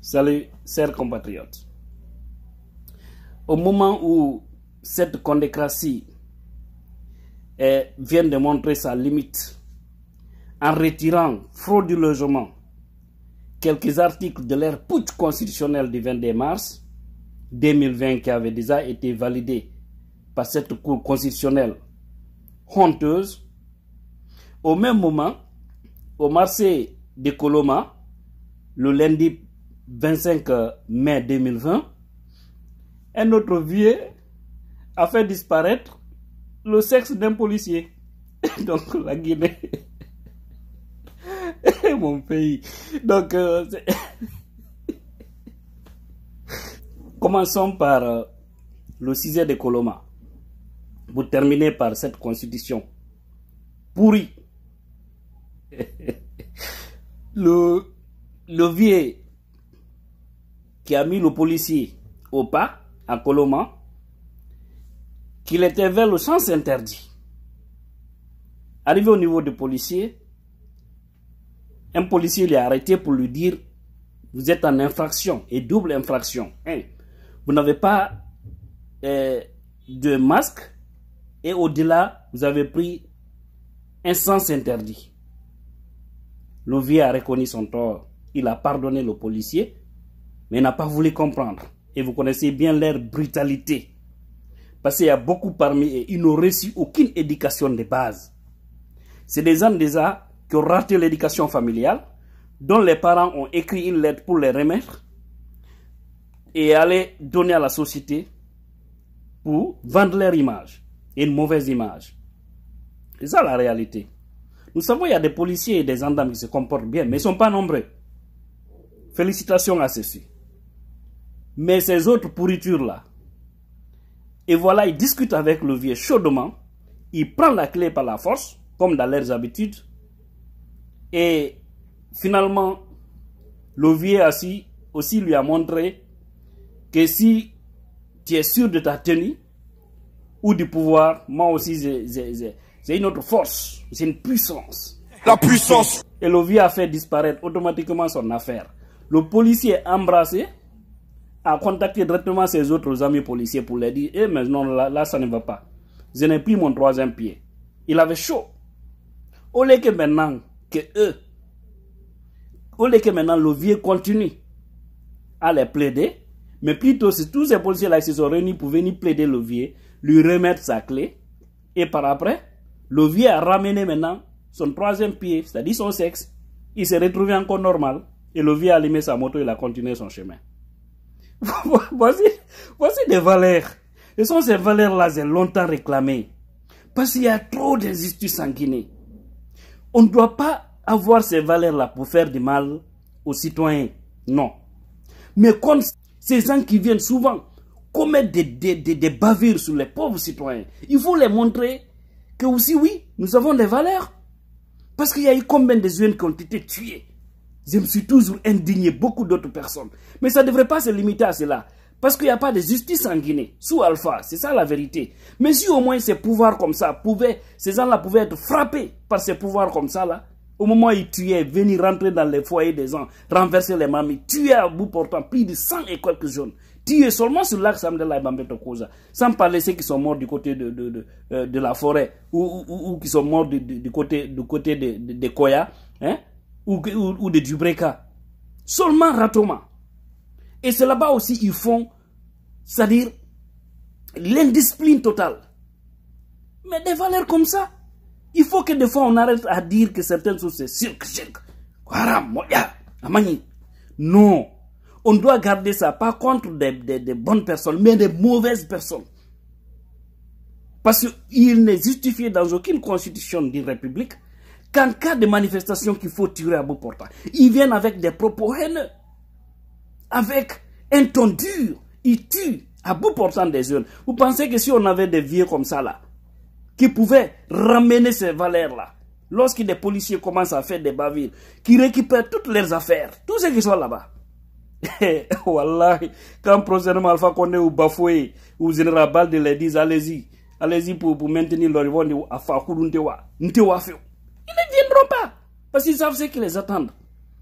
Salut, chers compatriotes. Au moment où cette condécratie vient de montrer sa limite, en retirant frauduleusement quelques articles de leur putsch constitutionnel du 22 mars 2020 qui avait déjà été validé par cette Cour constitutionnelle honteuse, au même moment, au marché de Coloma, le lundi 25 mai 2020, un autre vieux a fait disparaître le sexe d'un policier. Donc la Guinée, mon pays. Donc, commençons par le sujet de Coloma, pour terminer par cette constitution pourrie. Le vieux qui a mis le policier au pas à Coloma, qu'il était vers le sens interdit. Arrivé au niveau du policier, un policier l'a arrêté pour lui dire: vous êtes en infraction, et double infraction. Vous n'avez pas de masque, et au-delà, vous avez pris un sens interdit. Le vieux a reconnu son tort. Il a pardonné le policier, mais n'a pas voulu comprendre. Et vous connaissez bien leur brutalité. Parce qu'il y a beaucoup parmi eux, ils n'ont reçu aucune éducation de base. C'est des gens déjà qui ont raté l'éducation familiale, dont les parents ont écrit une lettre pour les remettre et aller donner à la société pour vendre leur image, et une mauvaise image. C'est ça la réalité. Nous savons qu'il y a des policiers et des gendarmes qui se comportent bien, mais ils ne sont pas nombreux. Félicitations à ceux-ci. Mais ces autres pourritures-là, et voilà, ils discutent avec le vieux chaudement, ils prennent la clé par la force, comme dans leurs habitudes, et finalement, le vieux assis aussi lui a montré que si tu es sûr de ta tenue ou du pouvoir, moi aussi j'ai une autre force, c'est une puissance. La puissance. Et le vieux a fait disparaître automatiquement son affaire. Le policier embrassé a contacté directement ses autres amis policiers pour leur dire: eh mais non, là ça ne va pas. Je n'ai plus mon troisième pied. Il avait chaud. Au lieu que maintenant, le vieux continue à les plaider, mais plutôt c'est tous ces policiers-là qui se sont réunis pour venir plaider le vieux, lui remettre sa clé, et par après, le vieux a ramené maintenant son troisième pied, c'est-à-dire son sexe. Il s'est retrouvé encore normal, et le vieux a allumé sa moto et il a continué son chemin. voici des valeurs. Ce sont ces valeurs-là que j'ai longtemps réclamées. Parce qu'il y a trop d'injustice en Guinée. On ne doit pas avoir ces valeurs-là pour faire du mal aux citoyens. Non. Mais comme ces gens qui viennent souvent commettre des bavures sur les pauvres citoyens, il faut les montrer que aussi, oui, nous avons des valeurs. Parce qu'il y a eu combien de jeunes qui ont été tués. Je me suis toujours indigné, beaucoup d'autres personnes. Mais ça ne devrait pas se limiter à cela. Parce qu'il n'y a pas de justice en Guinée, sous Alpha, c'est ça la vérité. Mais si au moins ces pouvoirs comme ça ces gens-là pouvaient être frappés par ces pouvoirs comme ça, là, au moment où ils tuaient, venir rentrer dans les foyers des gens, renverser les mamies, tuer à bout portant plus de 100 et quelques jeunes, tuer seulement sur l'axe Samdela et Bambeto Koza, sans parler de ceux qui sont morts du côté de la forêt, ou qui sont morts du côté de Koya, hein, ou de Dubreka. Seulement Ratoma. Et c'est là-bas aussi ils font, c'est-à-dire l'indiscipline totale. Mais des valeurs comme ça, il faut que des fois on arrête à dire que certaines choses c'est cirque. Non, on doit garder ça, pas contre des bonnes personnes, mais des mauvaises personnes. Parce qu'il n'est justifié dans aucune constitution d'une république qu'en cas de manifestation qu'il faut tirer à bout portant, ils viennent avec des propos haineux. Avec un ton dur, ils tuent à bout portant des jeunes. Vous pensez que si on avait des vieux comme ça là, qui pouvaient ramener ces valeurs-là, lorsque des policiers commencent à faire des bavures, qui récupèrent toutes leurs affaires, tous ceux qui sont là-bas. Wallahi, quand prochainement Alpha Condé ou Bafoué ou Général Balde les disent allez-y pour maintenir leur rivaux à Fakouruntewa, ils ne viendront pas, parce qu'ils savent ce qui les attend.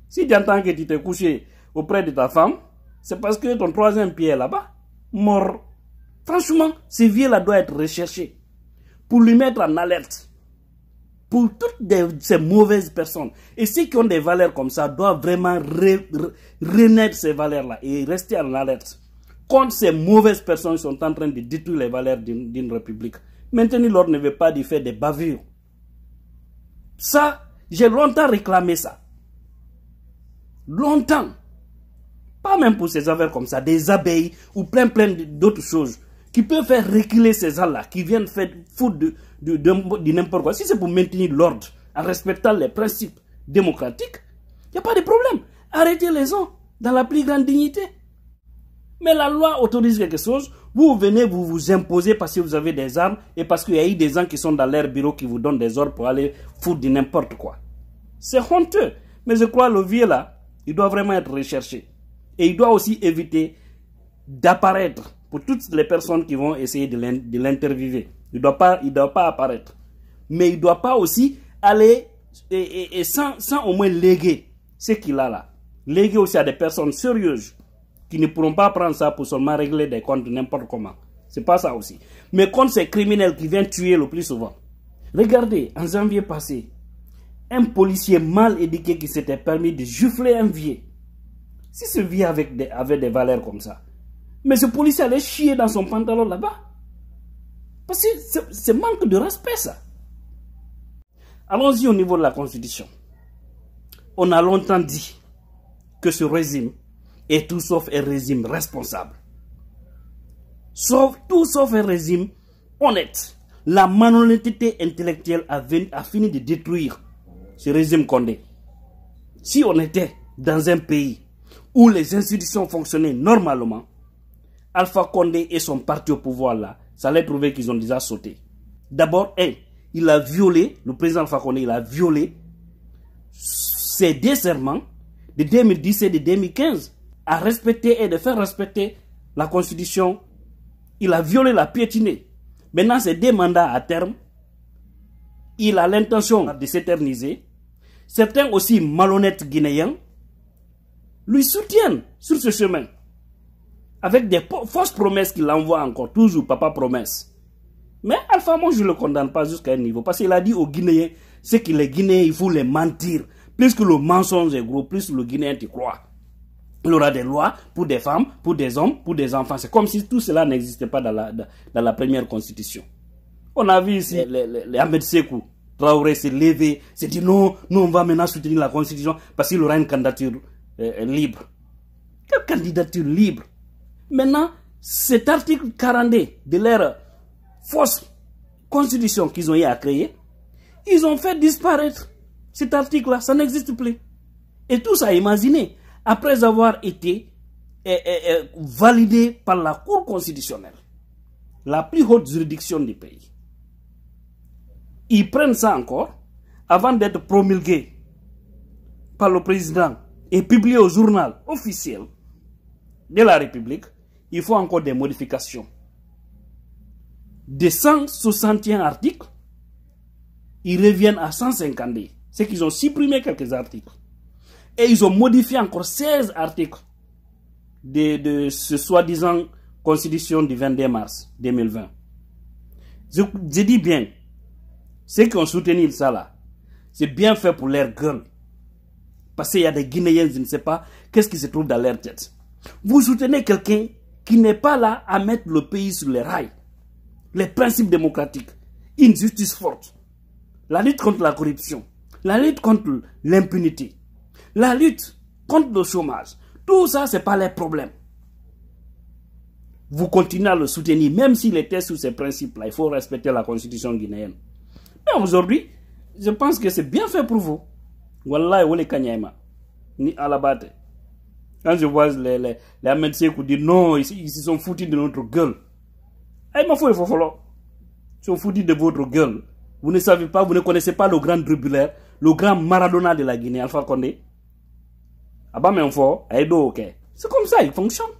Si tu entends que tu t'es couché auprès de ta femme, c'est parce que ton troisième pied est là-bas, mort. Franchement, ce vieux-là doit être recherché pour lui mettre en alerte. Pour toutes ces mauvaises personnes. Et ceux qui ont des valeurs comme ça doivent vraiment renaître ces valeurs-là et rester en alerte contre ces mauvaises personnes qui sont en train de détruire les valeurs d'une république. Maintenir l'ordre ne veut pas dire faire des bavures. Ça, j'ai longtemps réclamé ça. Longtemps. Pas même pour ces affaires comme ça, des abeilles ou plein d'autres choses qui peuvent faire reculer ces gens-là, qui viennent faire foutre de n'importe quoi. Si c'est pour maintenir l'ordre en respectant les principes démocratiques, il n'y a pas de problème. Arrêtez les gens dans la plus grande dignité. Mais la loi autorise quelque chose, vous venez, vous vous imposez parce que vous avez des armes et parce qu'il y a eu des gens qui sont dans leur bureau qui vous donnent des ordres pour aller foutre de n'importe quoi. C'est honteux. Mais je crois que le vieux là, il doit vraiment être recherché. Et il doit aussi éviter d'apparaître pour toutes les personnes qui vont essayer de l'interviewer. Il ne doit pas apparaître. Mais il ne doit pas aussi aller et sans au moins léguer ce qu'il a là. Léguer aussi à des personnes sérieuses qui ne pourront pas prendre ça pour seulement régler des comptes n'importe comment. C'est pas ça aussi. Mais contre ces criminels qui viennent tuer le plus souvent. Regardez, en janvier passé, un policier mal éduqué qui s'était permis de gifler un vieux. Si ce vieux avait des valeurs comme ça, mais ce policier allait chier dans son pantalon là-bas. Parce que c'est manque de respect ça. Allons-y au niveau de la Constitution. On a longtemps dit que ce régime est tout sauf un régime responsable. Tout sauf un régime honnête. La malhonnêteté intellectuelle a fini de détruire ce régime Condé. Si on était dans un pays où les institutions fonctionnaient normalement, Alpha Condé et son parti au pouvoir là, ça allait prouver qu'ils ont déjà sauté. D'abord, il a violé, le président Alpha Condé, il a violé ses deux serments de 2010 et de 2015 à respecter et de faire respecter la Constitution. Il a violé, la piétiné. Maintenant, ces deux mandats à terme, il a l'intention de s'éterniser. Certains aussi malhonnêtes Guinéens lui soutiennent sur ce chemin. Avec des fausses promesses qu'il envoie encore, toujours papa promesse. Mais Alpha, moi je ne le condamne pas jusqu'à un niveau. Parce qu'il a dit aux Guinéens, c'est que les Guinéens, il faut les mentir. Plus que le mensonge est gros, plus le Guinéen te croit. Il y aura des lois pour des femmes, pour des hommes, pour des enfants. C'est comme si tout cela n'existait pas dans la première constitution. On a vu ici les Ahmed Sekou, Traoré s'est levé, s'est dit non, nous on va maintenant soutenir la constitution parce qu'il aura une candidature libre. Quelle candidature libre? Maintenant, cet article 42 de leur fausse constitution qu'ils ont eu à créer, ils ont fait disparaître cet article-là, ça n'existe plus. Et tout ça, imaginez, après avoir été validé par la Cour constitutionnelle, la plus haute juridiction du pays. Ils prennent ça encore, avant d'être promulgué par le président et publié au journal officiel de la République, il faut encore des modifications. De 161 articles, ils reviennent à 150. C'est qu'ils ont supprimé quelques articles. Et ils ont modifié encore 16 articles de ce soi-disant constitution du 22 mars 2020. Je dis bien, ceux qui ont soutenu ça là, c'est bien fait pour leur gueule. Parce qu'il y a des Guinéens, je ne sais pas, qu'est-ce qui se trouve dans leur tête. Vous soutenez quelqu'un qui n'est pas là à mettre le pays sur les rails. Les principes démocratiques, une justice forte, la lutte contre la corruption, la lutte contre l'impunité, la lutte contre le chômage. Tout ça, ce n'est pas les problèmes. Vous continuez à le soutenir, même s'il était sous ces principes-là. Il faut respecter la constitution guinéenne. Mais aujourd'hui, je pense que c'est bien fait pour vous. Wallah, ou les Kanyama, ni à la batte. Quand je vois les Ahmed Sekou dire non, ils se sont foutus de notre gueule. Eh, ma foi, il faut falloir. Ils sont foutus de votre gueule. Vous ne savez pas, vous ne connaissez pas le grand dribbleur, le grand Maradona de la Guinée, Alpha Condé. Ah bah, mais fort, ok. C'est comme ça, il fonctionne.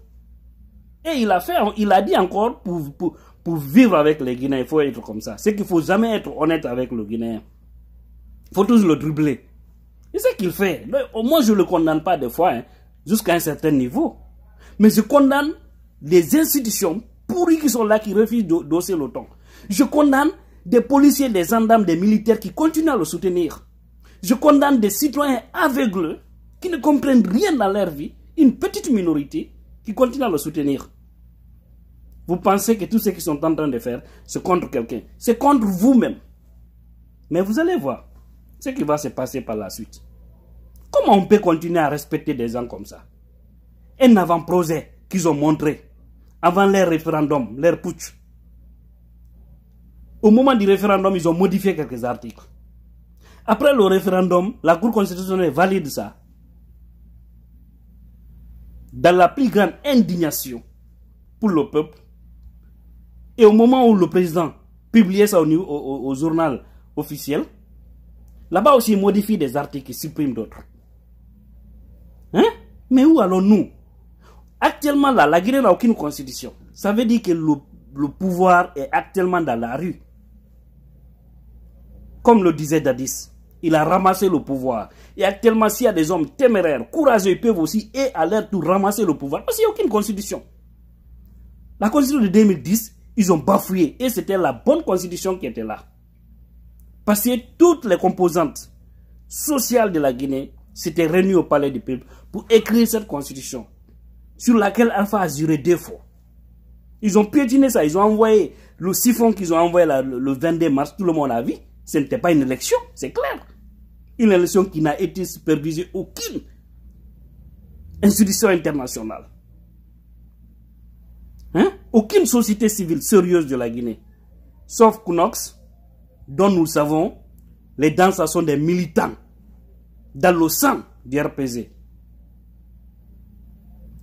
Et il a dit encore, pour vivre avec les Guinéens, il faut être comme ça. C'est qu'il ne faut jamais être honnête avec le Guinéen. Il faut toujours le dribbler. Et c'est ce qu'il fait. Au moins, je ne le condamne pas des fois. Hein. jusqu'à un certain niveau. Mais je condamne les institutions pourries qui sont là, qui refusent d'hausser le ton. Je condamne des policiers, des gendarmes, des militaires qui continuent à le soutenir. Je condamne des citoyens aveugles qui ne comprennent rien dans leur vie, une petite minorité qui continue à le soutenir. Vous pensez que tout ce qu'ils sont en train de faire, c'est contre quelqu'un. C'est contre vous-même. Mais vous allez voir ce qui va se passer par la suite. Comment on peut continuer à respecter des gens comme ça? Un avant-projet qu'ils ont montré avant leur référendum, leur putsch. Au moment du référendum, ils ont modifié quelques articles. Après le référendum, la Cour constitutionnelle valide ça. Dans la plus grande indignation pour le peuple. Et au moment où le président publiait ça au journal officiel, là-bas aussi il modifie des articles et supprime d'autres. Hein? Mais où allons-nous? Actuellement, là, la Guinée n'a aucune constitution. Ça veut dire que le pouvoir est actuellement dans la rue. Comme le disait Dadis, il a ramassé le pouvoir. Et actuellement, s'il y a des hommes téméraires, courageux, ils peuvent aussi, et à leur tour, ramasser le pouvoir. Parce qu'il n'y a aucune constitution. La constitution de 2010, ils ont bafoué. Et c'était la bonne constitution qui était là. Parce que toutes les composantes sociales de la Guinée s'étaient réunies au palais du peuple pour écrire cette constitution, sur laquelle Alpha a juré 2 fois. Ils ont piétiné ça. Ils ont envoyé le siphon qu'ils ont envoyé le 22 mars. Tout le monde a vu. Ce n'était pas une élection, c'est clair. Une élection qui n'a été supervisée aucune institution internationale. Hein? Aucune société civile sérieuse de la Guinée. Sauf Kunox, dont nous savons, les danseurs sont des militants dans le sang du RPG.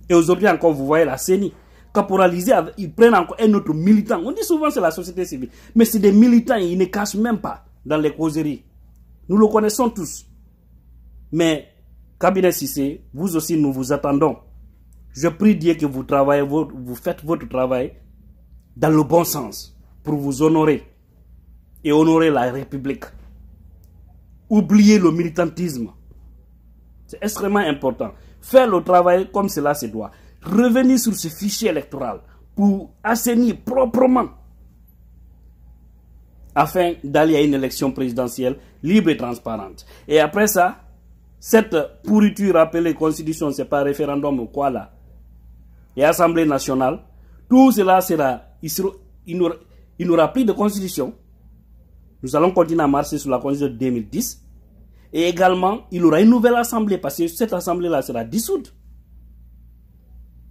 Et aujourd'hui encore, vous voyez la CENI caporalisée, ils prennent encore un autre militant. On dit souvent c'est la société civile, mais c'est des militants, ils ne cachent même pas dans les causeries. Nous le connaissons tous. Mais, Cabinet Cissé, vous aussi, nous vous attendons. Je prie Dieu que vous travaillez, vous faites votre travail dans le bon sens pour vous honorer et honorer la République. Oubliez le militantisme. C'est extrêmement important. Faire le travail comme cela se doit. Revenir sur ce fichier électoral pour assainir proprement afin d'aller à une élection présidentielle libre et transparente. Et après ça, cette pourriture appelée constitution, c'est pas référendum ou quoi là, et Assemblée nationale, tout cela sera, il n'aura plus de constitution. Nous allons continuer à marcher sur la constitution de 2010. Et également, il y aura une nouvelle assemblée, parce que cette assemblée-là sera dissoute.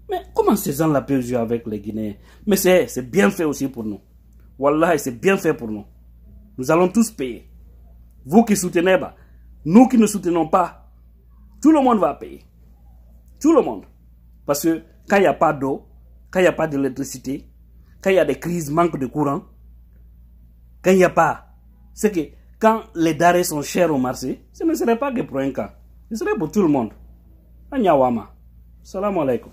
Mais comment ces gens-là peuvent jouer avec les Guinéens? Mais c'est bien fait aussi pour nous. Wallah, c'est bien fait pour nous. Nous allons tous payer. Vous qui soutenez, bah, nous qui ne soutenons pas, tout le monde va payer. Tout le monde. Parce que quand il n'y a pas d'eau, quand il n'y a pas d'électricité, quand il y a des crises, manque de courant, quand il n'y a pas, c'est que quand les denrées sont chères au marché, ce ne serait pas que pour un cas. Ce serait pour tout le monde. Anyawama. Salam alaikum.